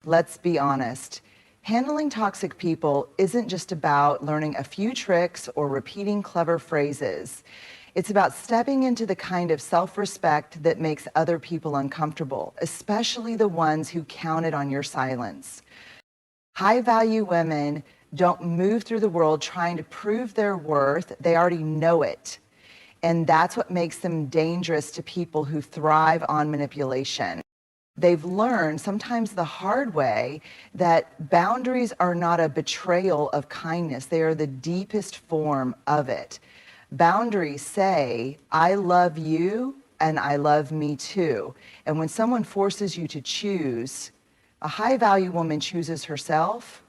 Let's be honest. Handling toxic people isn't just about learning a few tricks or repeating clever phrases. It's about stepping into the kind of self-respect that makes other people uncomfortable, especially the ones who counted on your silence. High-value women don't move through the world trying to prove their worth. They already know it. And that's what makes them dangerous to people who thrive on manipulation. They've learned, sometimes the hard way, that boundaries are not a betrayal of kindness. They are the deepest form of it. Boundaries say, I love you and I love me too. And when someone forces you to choose, a high-value woman chooses herself,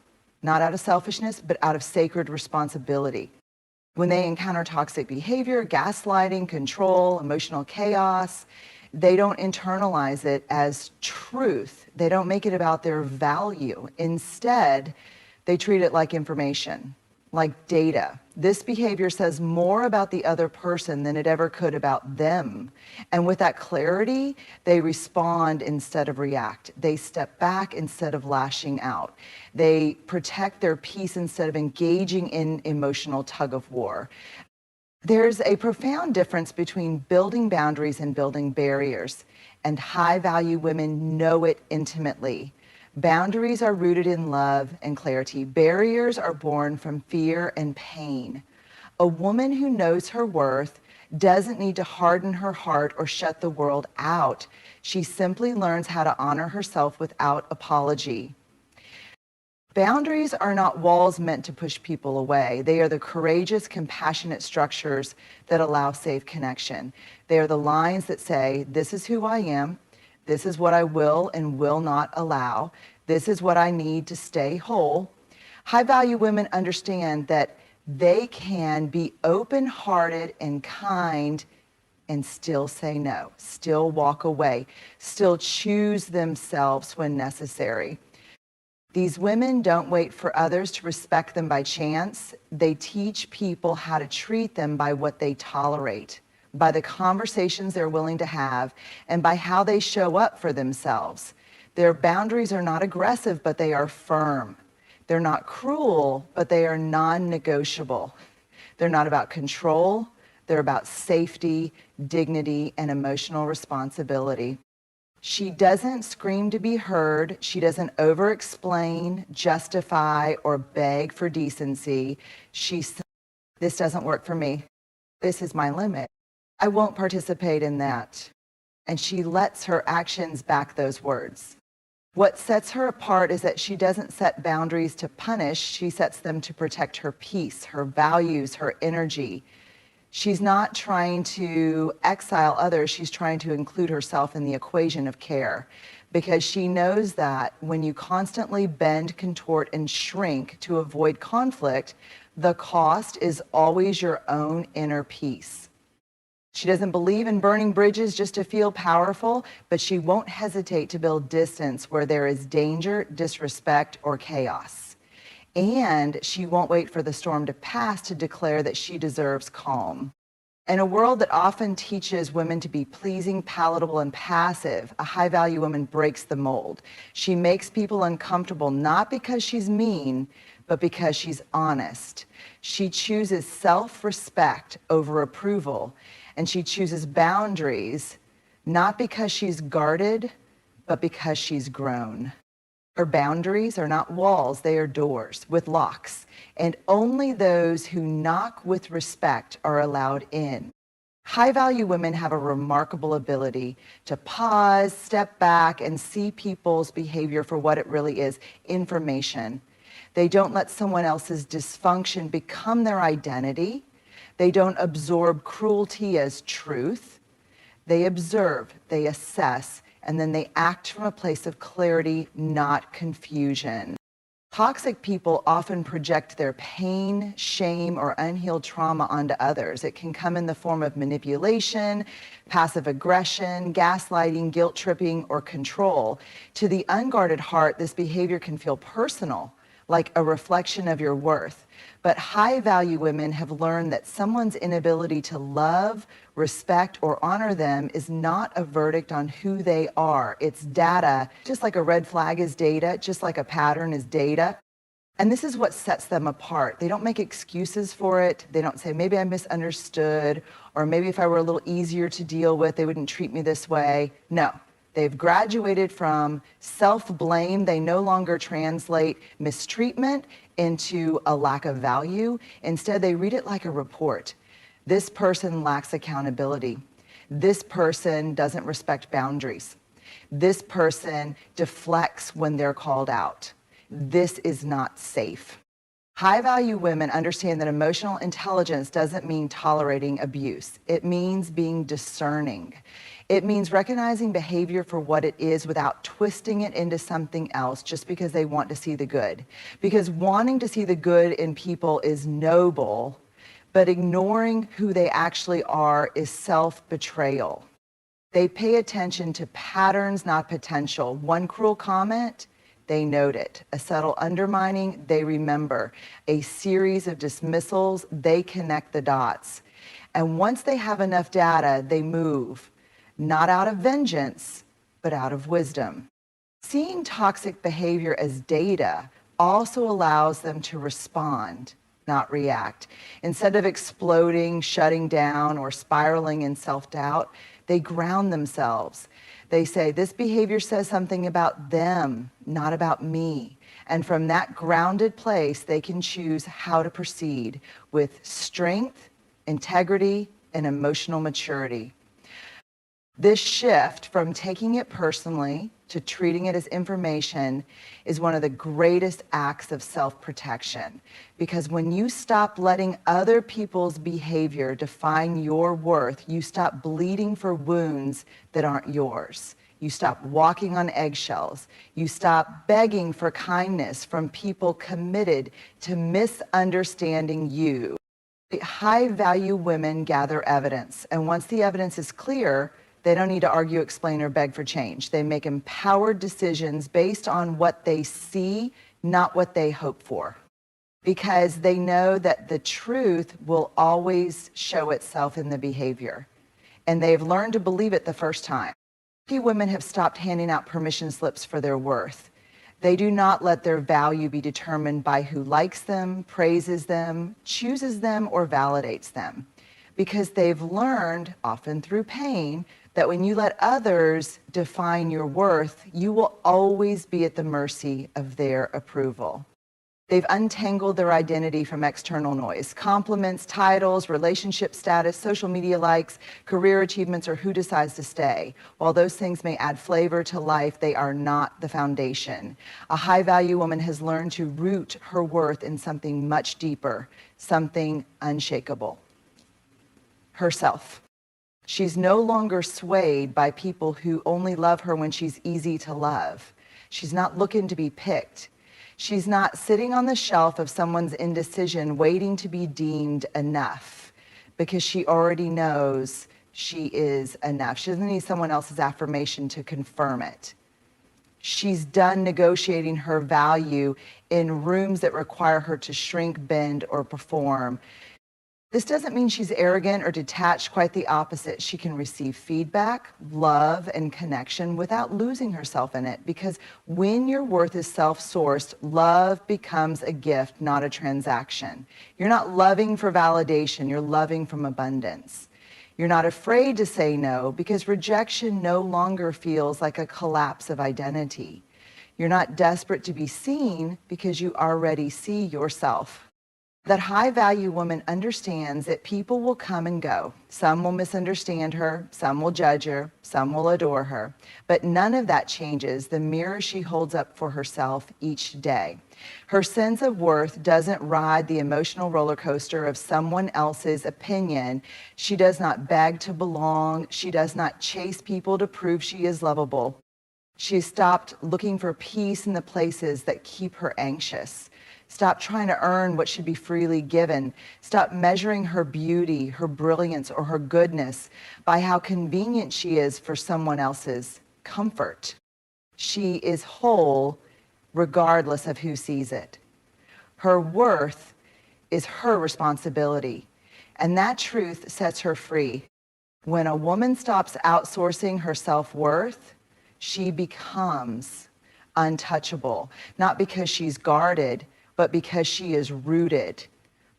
not out of selfishness, but out of sacred responsibility. When they encounter toxic behavior, gaslighting, control, emotional chaos, they don't internalize it as truth. They don't make it about their value. Instead, they treat it like information, like data. This behavior says more about the other person than it ever could about them. And with that clarity, they respond instead of react. They step back instead of lashing out. They protect their peace instead of engaging in emotional tug of war. There's a profound difference between building boundaries and building barriers, and high-value women know it intimately. Boundaries are rooted in love and clarity. Barriers are born from fear and pain. A woman who knows her worth doesn't need to harden her heart or shut the world out. She simply learns how to honor herself without apology. Boundaries are not walls meant to push people away. They are the courageous, compassionate structures that allow safe connection. They are the lines that say, this is who I am, this is what I will and will not allow, this is what I need to stay whole. High-value women understand that they can be open-hearted and kind and still say no, still walk away, still choose themselves when necessary. These women don't wait for others to respect them by chance. They teach people how to treat them by what they tolerate, by the conversations they're willing to have, and by how they show up for themselves. Their boundaries are not aggressive, but they are firm. They're not cruel, but they are non-negotiable. They're not about control. They're about safety, dignity, and emotional responsibility. She doesn't scream to be heard. She doesn't over-explain, justify, or beg for decency. She says, this doesn't work for me. This is my limit. I won't participate in that. And she lets her actions back those words. What sets her apart is that she doesn't set boundaries to punish. She sets them to protect her peace, her values, her energy. She's not trying to exile others, she's trying to include herself in the equation of care, because she knows that when you constantly bend, contort, and shrink to avoid conflict, the cost is always your own inner peace. She doesn't believe in burning bridges just to feel powerful, but she won't hesitate to build distance where there is danger, disrespect, or chaos. And she won't wait for the storm to pass to declare that she deserves calm. In a world that often teaches women to be pleasing, palatable, and passive, a high-value woman breaks the mold. She makes people uncomfortable not because she's mean, but because she's honest. She chooses self-respect over approval, and she chooses boundaries not because she's guarded, but because she's grown. Her boundaries are not walls, they are doors with locks, and only those who knock with respect are allowed in. High-value women have a remarkable ability to pause, step back, and see people's behavior for what it really is, information. They don't let someone else's dysfunction become their identity. They don't absorb cruelty as truth. They observe, they assess, and then they act from a place of clarity, not confusion. Toxic people often project their pain, shame, or unhealed trauma onto others. It can come in the form of manipulation, passive aggression, gaslighting, guilt tripping, or control. To the unguarded heart, this behavior can feel personal, like a reflection of your worth. But high-value women have learned that someone's inability to love, respect, or honor them is not a verdict on who they are. It's data. Just like a red flag is data, just like a pattern is data. And this is what sets them apart. They don't make excuses for it. They don't say, maybe I misunderstood, or maybe if I were a little easier to deal with, they wouldn't treat me this way. No. They've graduated from self-blame. They no longer translate mistreatment into a lack of value. Instead, they read it like a report. This person lacks accountability. This person doesn't respect boundaries. This person deflects when they're called out. This is not safe. High-value women understand that emotional intelligence doesn't mean tolerating abuse. It means being discerning. It means recognizing behavior for what it is without twisting it into something else just because they want to see the good. Because wanting to see the good in people is noble, but ignoring who they actually are is self-betrayal. They pay attention to patterns, not potential. One cruel comment, they note it. A subtle undermining, they remember. A series of dismissals, they connect the dots. And once they have enough data, they move, not out of vengeance, but out of wisdom. Seeing toxic behavior as data also allows them to respond, not react. Instead of exploding, shutting down, or spiraling in self-doubt, they ground themselves. They say, this behavior says something about them, not about me. And from that grounded place, they can choose how to proceed with strength, integrity, and emotional maturity. This shift from taking it personally to treating it as information is one of the greatest acts of self-protection. Because when you stop letting other people's behavior define your worth, you stop bleeding for wounds that aren't yours. You stop walking on eggshells. You stop begging for kindness from people committed to misunderstanding you. High-value women gather evidence, and once the evidence is clear, they don't need to argue, explain, or beg for change. They make empowered decisions based on what they see, not what they hope for. Because they know that the truth will always show itself in the behavior. And they've learned to believe it the first time. Few women have stopped handing out permission slips for their worth. They do not let their value be determined by who likes them, praises them, chooses them, or validates them. Because they've learned, often through pain, that when you let others define your worth, you will always be at the mercy of their approval. They've untangled their identity from external noise. Compliments, titles, relationship status, social media likes, career achievements, or who decides to stay. While those things may add flavor to life, they are not the foundation. A high-value woman has learned to root her worth in something much deeper, something unshakable. Herself. She's no longer swayed by people who only love her when she's easy to love. She's not looking to be picked. She's not sitting on the shelf of someone's indecision waiting to be deemed enough because she already knows she is enough. She doesn't need someone else's affirmation to confirm it. She's done negotiating her value in rooms that require her to shrink, bend, or perform. This doesn't mean she's arrogant or detached, quite the opposite. She can receive feedback, love, and connection without losing herself in it, because when your worth is self-sourced, love becomes a gift, not a transaction. You're not loving for validation, you're loving from abundance. You're not afraid to say no, because rejection no longer feels like a collapse of identity. You're not desperate to be seen, because you already see yourself. That high-value woman understands that people will come and go. Some will misunderstand her, some will judge her, some will adore her. But none of that changes the mirror she holds up for herself each day. Her sense of worth doesn't ride the emotional roller coaster of someone else's opinion. She does not beg to belong. She does not chase people to prove she is lovable. She has stopped looking for peace in the places that keep her anxious. Stop trying to earn what should be freely given. Stop measuring her beauty, her brilliance, or her goodness by how convenient she is for someone else's comfort. She is whole regardless of who sees it. Her worth is her responsibility. And that truth sets her free. When a woman stops outsourcing her self-worth, she becomes untouchable, not because she's guarded, but because she is rooted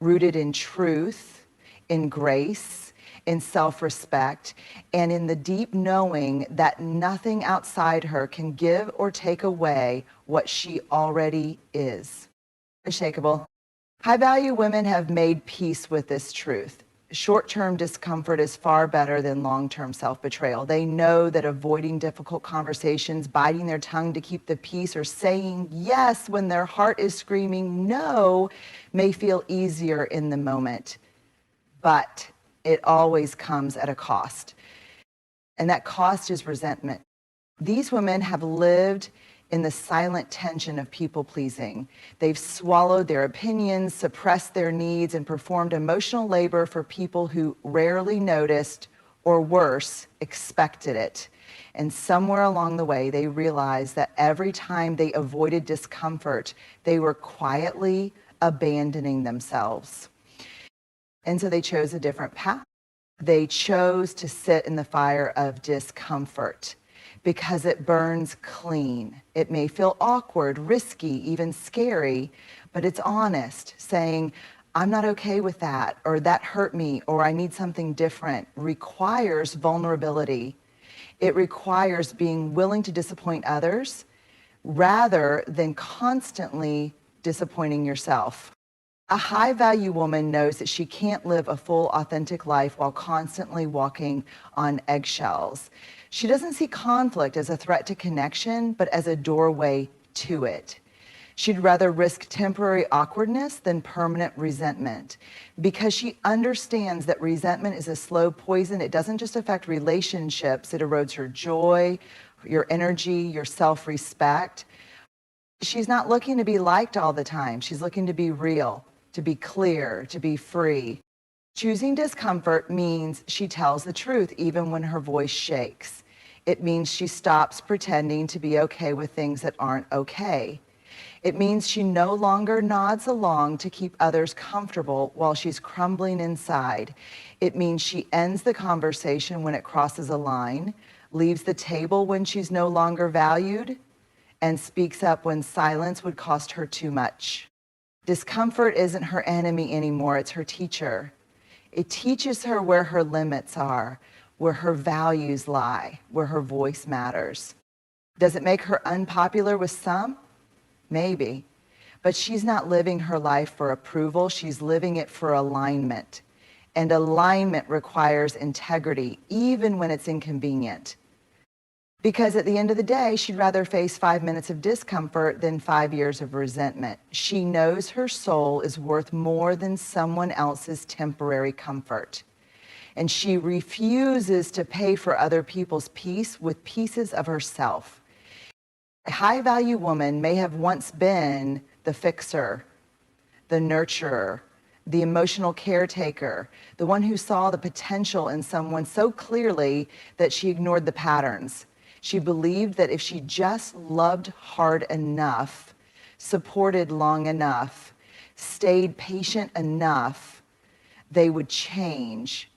in truth, in grace, in self-respect, and in the deep knowing that nothing outside her can give or take away what she already is. Unshakable. High-value women have made peace with this truth. Short-term discomfort is far better than long-term self-betrayal. They know that avoiding difficult conversations, biting their tongue to keep the peace, or saying yes when their heart is screaming no may feel easier in the moment, but it always comes at a cost. And that cost is resentment. These women have lived in the silent tension of people-pleasing. They've swallowed their opinions, suppressed their needs, and performed emotional labor for people who rarely noticed, or worse, expected it. And somewhere along the way, they realized that every time they avoided discomfort, they were quietly abandoning themselves. And so they chose a different path. They chose to sit in the fire of discomfort, because it burns clean. It may feel awkward, risky, even scary, but it's honest, saying, I'm not okay with that, or that hurt me, or I need something different, requires vulnerability. It requires being willing to disappoint others rather than constantly disappointing yourself. A high-value woman knows that she can't live a full, authentic life while constantly walking on eggshells. She doesn't see conflict as a threat to connection, but as a doorway to it. She'd rather risk temporary awkwardness than permanent resentment, because she understands that resentment is a slow poison. It doesn't just affect relationships, it erodes her joy, your energy, your self-respect. She's not looking to be liked all the time. She's looking to be real, to be clear, to be free. Choosing discomfort means she tells the truth even when her voice shakes. It means she stops pretending to be okay with things that aren't okay. It means she no longer nods along to keep others comfortable while she's crumbling inside. It means she ends the conversation when it crosses a line, leaves the table when she's no longer valued, and speaks up when silence would cost her too much. Discomfort isn't her enemy anymore, it's her teacher. It teaches her where her limits are, where her values lie, where her voice matters. Does it make her unpopular with some? Maybe. But she's not living her life for approval, she's living it for alignment. And alignment requires integrity, even when it's inconvenient. Because at the end of the day, she'd rather face 5 minutes of discomfort than 5 years of resentment. She knows her soul is worth more than someone else's temporary comfort. And she refuses to pay for other people's peace with pieces of herself. A high-value woman may have once been the fixer, the nurturer, the emotional caretaker, the one who saw the potential in someone so clearly that she ignored the patterns. She believed that if she just loved hard enough, supported long enough, stayed patient enough, they would change,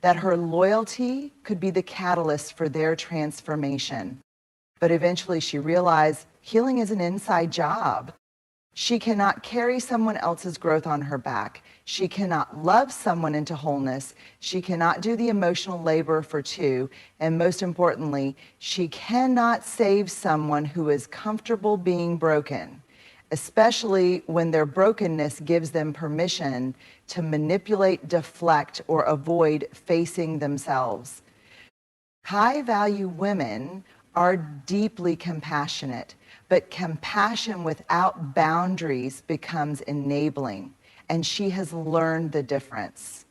that her loyalty could be the catalyst for their transformation. But eventually she realized healing is an inside job. She cannot carry someone else's growth on her back. She cannot love someone into wholeness. She cannot do the emotional labor for two. And most importantly, she cannot save someone who is comfortable being broken, especially when their brokenness gives them permission to manipulate, deflect, or avoid facing themselves. High-value women are deeply compassionate, but compassion without boundaries becomes enabling, and she has learned the difference.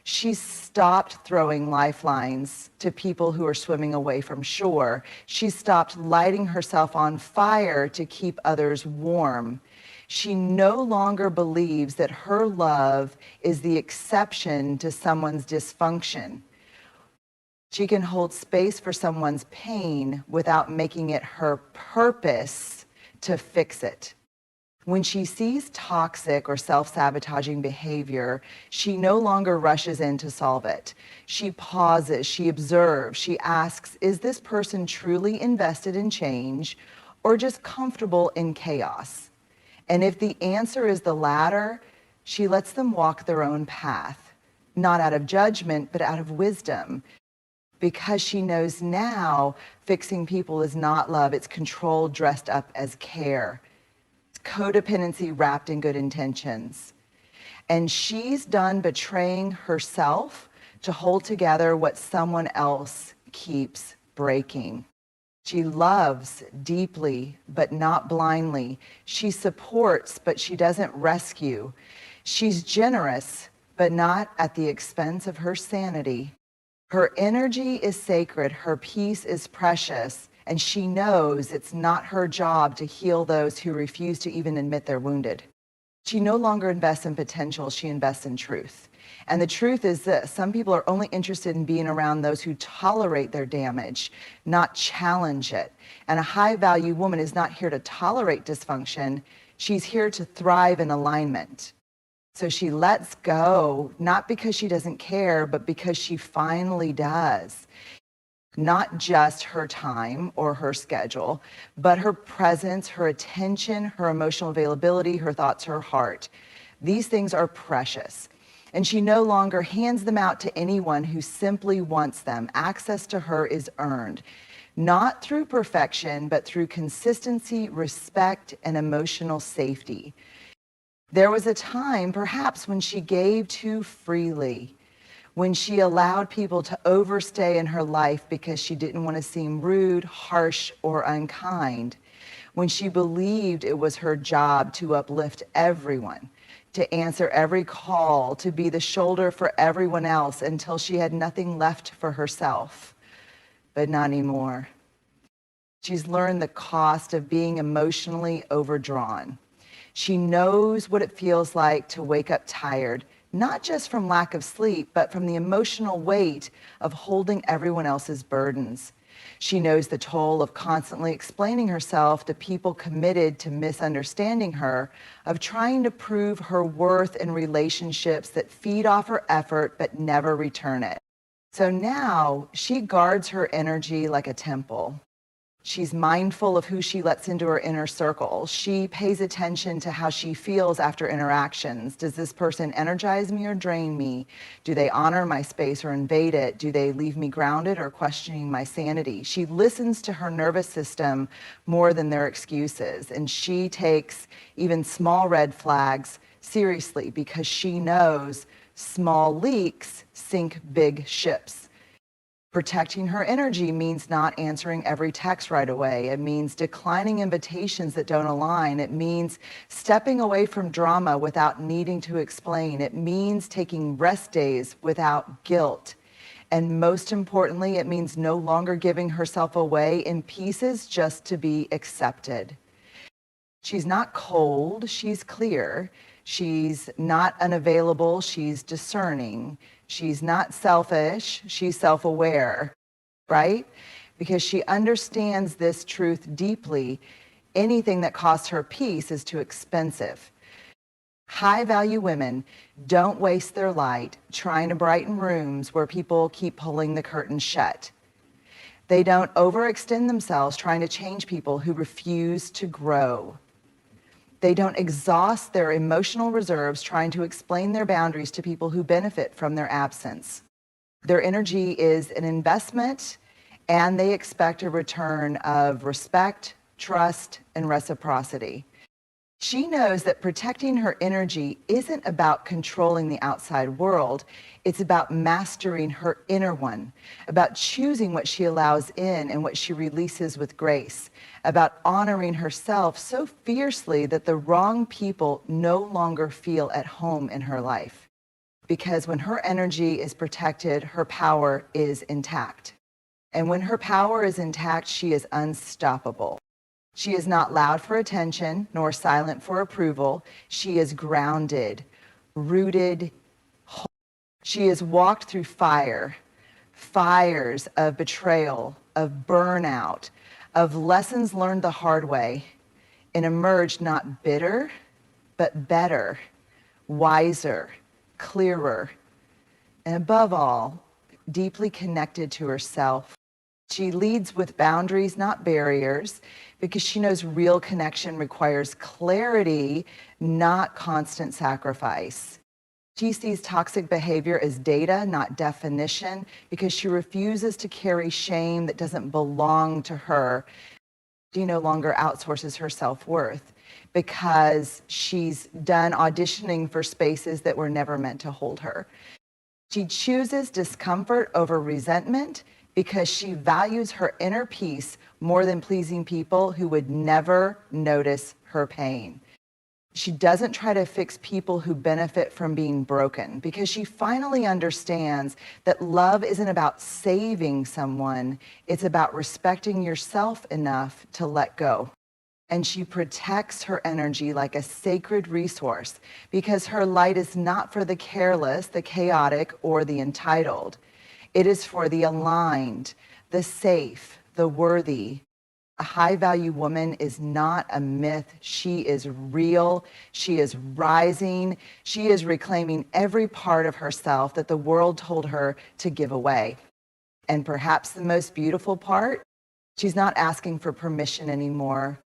She's stopped throwing lifelines to people who are swimming away from shore. She stopped lighting herself on fire to keep others warm. She no longer believes that her love is the exception to someone's dysfunction. She can hold space for someone's pain without making it her purpose to fix it. When she sees toxic or self-sabotaging behavior, she no longer rushes in to solve it. She pauses, she observes, she asks, is this person truly invested in change or just comfortable in chaos? And if the answer is the latter, she lets them walk their own path, not out of judgment, but out of wisdom. Because she knows now fixing people is not love, it's control dressed up as care. Codependency wrapped in good intentions. And she's done betraying herself to hold together what someone else keeps breaking. She loves deeply, but not blindly. She supports, but she doesn't rescue. She's generous, but not at the expense of her sanity. Her energy is sacred, her peace is precious, and she knows it's not her job to heal those who refuse to even admit they're wounded. She no longer invests in potential, she invests in truth. And the truth is this: some people are only interested in being around those who tolerate their damage, not challenge it. And a high-value woman is not here to tolerate dysfunction, she's here to thrive in alignment. So she lets go, not because she doesn't care, but because she finally does. Not just her time or her schedule, but her presence, her attention, her emotional availability, her thoughts, her heart. These things are precious. And she no longer hands them out to anyone who simply wants them. Access to her is earned, not through perfection, but through consistency, respect, and emotional safety. There was a time, perhaps, when she gave too freely, when she allowed people to overstay in her life because she didn't want to seem rude, harsh, or unkind, when she believed it was her job to uplift everyone, to answer every call, to be the shoulder for everyone else until she had nothing left for herself. But not anymore. She's learned the cost of being emotionally overdrawn. She knows what it feels like to wake up tired, not just from lack of sleep, but from the emotional weight of holding everyone else's burdens. She knows the toll of constantly explaining herself to people committed to misunderstanding her, of trying to prove her worth in relationships that feed off her effort but never return it. So now she guards her energy like a temple. She's mindful of who she lets into her inner circle. She pays attention to how she feels after interactions. Does this person energize me or drain me? Do they honor my space or invade it? Do they leave me grounded or questioning my sanity? She listens to her nervous system more than their excuses. And she takes even small red flags seriously because she knows small leaks sink big ships. Protecting her energy means not answering every text right away. It means declining invitations that don't align. It means stepping away from drama without needing to explain. It means taking rest days without guilt. And most importantly, it means no longer giving herself away in pieces just to be accepted. She's not cold, she's clear. She's not unavailable, she's discerning. She's not selfish, she's self-aware, right? Because she understands this truth deeply. Anything that costs her peace is too expensive. High-value women don't waste their light trying to brighten rooms where people keep pulling the curtain shut. They don't overextend themselves trying to change people who refuse to grow. They don't exhaust their emotional reserves trying to explain their boundaries to people who benefit from their absence. Their energy is an investment, and they expect a return of respect, trust, and reciprocity. She knows that protecting her energy isn't about controlling the outside world. It's about mastering her inner one, about choosing what she allows in and what she releases with grace, about honoring herself so fiercely that the wrong people no longer feel at home in her life. Because when her energy is protected, her power is intact. And when her power is intact, she is unstoppable. She is not loud for attention, nor silent for approval. She is grounded, rooted. She has walked through fires of betrayal, of burnout, of lessons learned the hard way. and emerge not bitter, but better, wiser, clearer, and above all, deeply connected to herself. She leads with boundaries, not barriers, because she knows real connection requires clarity, not constant sacrifice. She sees toxic behavior as data, not definition, because she refuses to carry shame that doesn't belong to her. She no longer outsources her self-worth because she's done auditioning for spaces that were never meant to hold her. She chooses discomfort over resentment because she values her inner peace more than pleasing people who would never notice her pain. She doesn't try to fix people who benefit from being broken because she finally understands that love isn't about saving someone, it's about respecting yourself enough to let go. And she protects her energy like a sacred resource because her light is not for the careless, the chaotic, or the entitled. It is for the aligned, the safe, the worthy. A high-value woman is not a myth. She is real. She is rising. She is reclaiming every part of herself that the world told her to give away. And perhaps the most beautiful part, she's not asking for permission anymore.